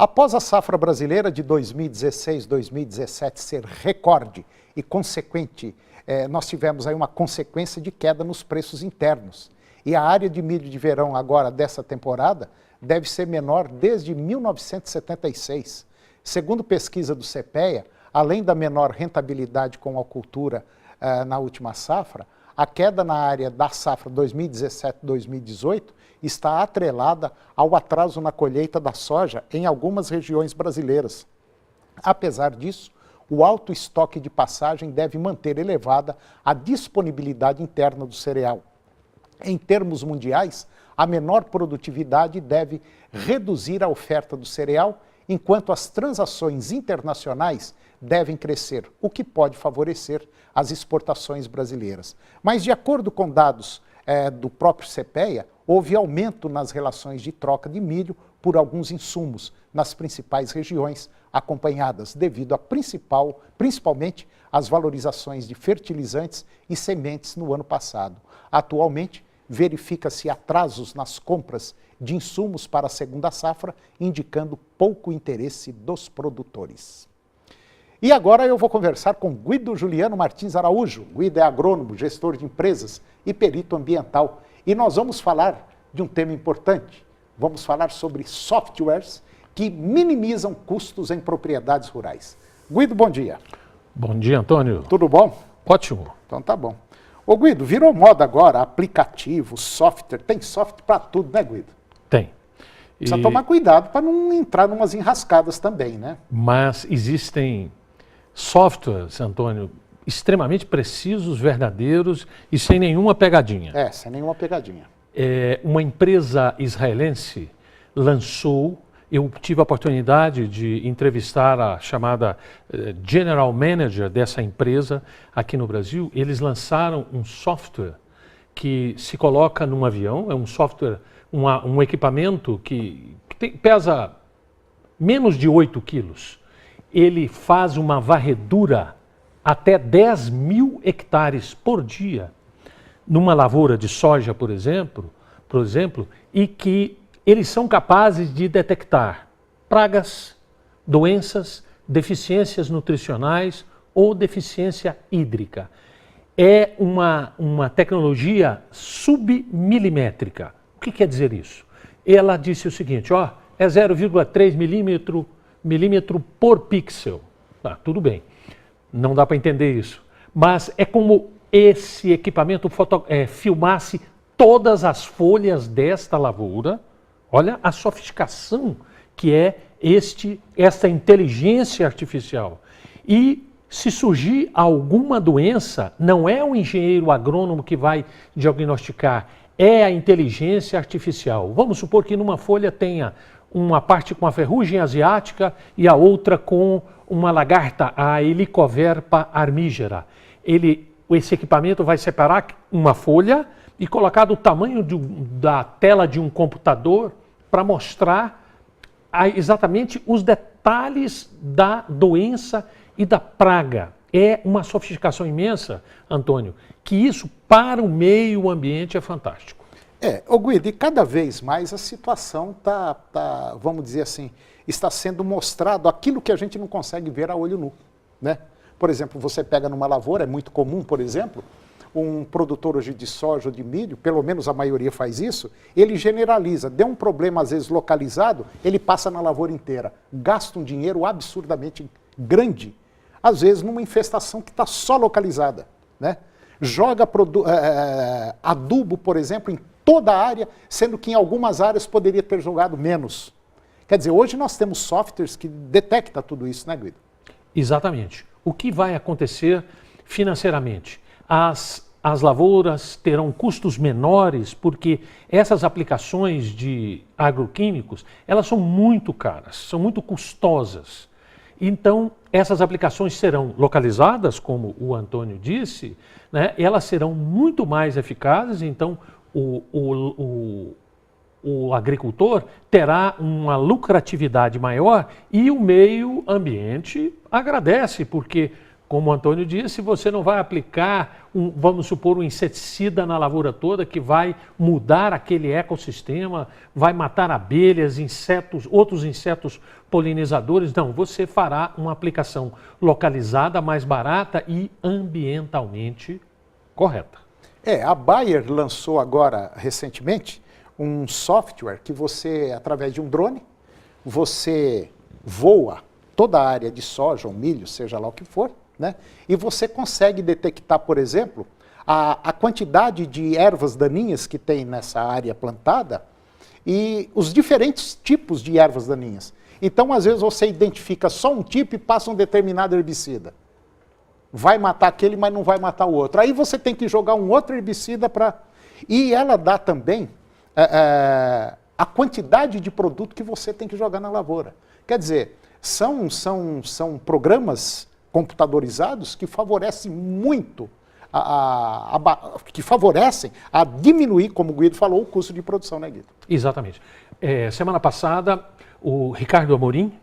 Após a safra brasileira de 2016-2017 ser recorde e consequente, nós tivemos aí uma consequência de queda nos preços internos. E a área de milho de verão agora dessa temporada deve ser menor desde 1976. Segundo pesquisa do CPEA, além da menor rentabilidade com a cultura na última safra, a queda na área da safra 2017-2018 está atrelada ao atraso na colheita da soja em algumas regiões brasileiras. Apesar disso, o alto estoque de passagem deve manter elevada a disponibilidade interna do cereal. Em termos mundiais, a menor produtividade deve reduzir a oferta do cereal, enquanto as transações internacionais devem crescer, o que pode favorecer as exportações brasileiras. Mas, de acordo com dados do próprio CPEA, houve aumento nas relações de troca de milho por alguns insumos nas principais regiões, acompanhadas devido principalmente às valorizações de fertilizantes e sementes no ano passado. Atualmente, verifica-se atrasos nas compras de insumos para a segunda safra, indicando pouco interesse dos produtores. E agora eu vou conversar com Guido Juliano Martins Araújo. Guido é agrônomo, gestor de empresas e perito ambiental. E nós vamos falar de um tema importante. Vamos falar sobre softwares que minimizam custos em propriedades rurais. Guido, bom dia. Bom dia, Antônio. Tudo bom? Ótimo. Então tá bom. Ô Guido, virou moda agora, aplicativo, software, tem software para tudo, né, Guido? Tem. Precisa tomar cuidado para não entrar em umas enrascadas também, né? Mas existem softwares, Antônio, extremamente precisos, verdadeiros e sem nenhuma pegadinha. Sem nenhuma pegadinha. Uma empresa israelense lançou, eu tive a oportunidade de entrevistar a chamada General Manager dessa empresa aqui no Brasil. Eles lançaram um software que se coloca num avião, é um software, um equipamento que pesa menos de 8 quilos. Ele faz uma varredura até 10 mil hectares por dia, numa lavoura de soja, por exemplo, e que eles são capazes de detectar pragas, doenças, deficiências nutricionais ou deficiência hídrica. É uma tecnologia submilimétrica. O que quer dizer isso? Ela disse o seguinte, é 0,3 milímetro por pixel. Tudo bem, não dá para entender isso. Mas é como esse equipamento filmasse todas as folhas desta lavoura. Olha a sofisticação que é esta inteligência artificial. E se surgir alguma doença, não é o engenheiro agrônomo que vai diagnosticar, é a inteligência artificial. Vamos supor que numa folha tenha uma parte com a ferrugem asiática e a outra com uma lagarta, a Helicoverpa armigera. Esse equipamento vai separar uma folha e colocar do tamanho da tela de um computador para mostrar exatamente os detalhes da doença e da praga. É uma sofisticação imensa, Antônio, que isso para o meio ambiente é fantástico. Guido, e cada vez mais a situação vamos dizer assim, está sendo mostrado aquilo que a gente não consegue ver a olho nu, né? Por exemplo, você pega numa lavoura, é muito comum, por exemplo, um produtor hoje de soja ou de milho, pelo menos a maioria faz isso, ele generaliza, deu um problema às vezes localizado, ele passa na lavoura inteira, gasta um dinheiro absurdamente grande, às vezes numa infestação que está só localizada, né? Joga adubo, por exemplo, em toda a área, sendo que em algumas áreas poderia ter jogado menos. Quer dizer, hoje nós temos softwares que detectam tudo isso, né, Guido? Exatamente. O que vai acontecer financeiramente? As lavouras terão custos menores porque essas aplicações de agroquímicos, elas são muito caras, são muito custosas. Então, essas aplicações serão localizadas, como o Antônio disse, né? Elas serão muito mais eficazes, então o agricultor terá uma lucratividade maior e o meio ambiente agradece, porque como o Antônio disse, você não vai aplicar, vamos supor, um inseticida na lavoura toda que vai mudar aquele ecossistema, vai matar abelhas, insetos, outros insetos polinizadores. Não, você fará uma aplicação localizada, mais barata e ambientalmente correta. A Bayer lançou agora, recentemente, um software que você, através de um drone, você voa toda a área de soja ou milho, seja lá o que for, né? E você consegue detectar, por exemplo, a quantidade de ervas daninhas que tem nessa área plantada e os diferentes tipos de ervas daninhas. Então, às vezes, você identifica só um tipo e passa um determinado herbicida. Vai matar aquele, mas não vai matar o outro. Aí você tem que jogar um outro herbicida para... E ela dá também a quantidade de produto que você tem que jogar na lavoura. Quer dizer, são programas computadorizados que favorecem muito, que favorecem a diminuir, como o Guido falou, o custo de produção, né, Guido? Exatamente. Semana passada, o Ricardo Amorim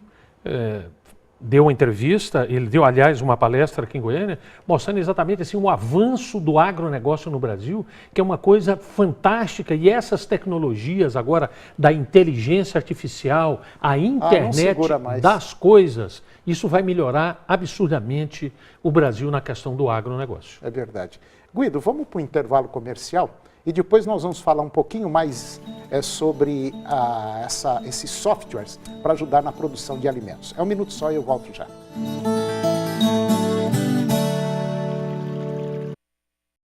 deu uma entrevista, ele deu, aliás, uma palestra aqui em Goiânia, mostrando exatamente assim, o avanço do agronegócio no Brasil, que é uma coisa fantástica, e essas tecnologias agora da inteligência artificial, a internet das coisas, isso vai melhorar absurdamente o Brasil na questão do agronegócio. É verdade. Guido, vamos para o intervalo comercial e depois nós vamos falar um pouquinho mais sobre esses softwares para ajudar na produção de alimentos. É um minuto só e eu volto já.